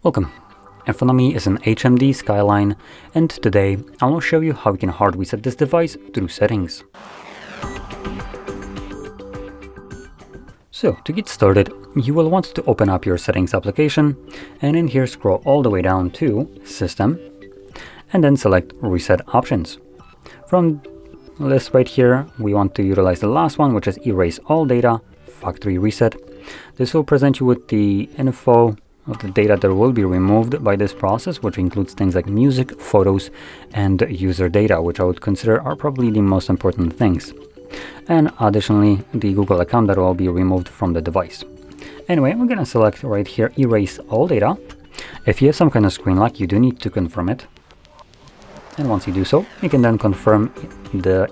Welcome. In front of me is an HMD Skyline, and today I will show you how you can hard reset this device through settings. So to get started, you will want to open up your settings application, and in here scroll all the way down to System, and then select Reset Options. From this right here, we want to utilize the last one, which is Erase All Data, Factory Reset. This will present you with the info of the data that will be removed by this process, which includes things like music, photos, and user data, which I would consider are probably the most important things. And additionally, the Google account that will be removed from the device. Anyway, we're going to select right here, Erase All Data. If you have some kind of screen lock, you do need to confirm it. And once you do so, you can then confirm the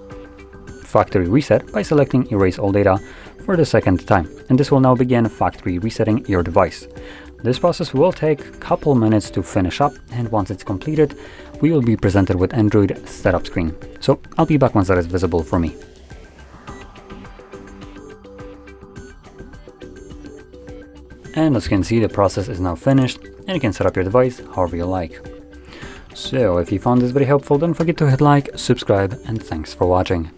factory reset by selecting Erase All Data for the second time. And this will now begin factory resetting your device. This process will take a couple minutes to finish up, and once it's completed, we will be presented with Android setup screen. So I'll be back once that is visible for me. And as you can see, the process is now finished, and you can set up your device however you like. So if you found this very helpful, don't forget to hit like, subscribe, and thanks for watching.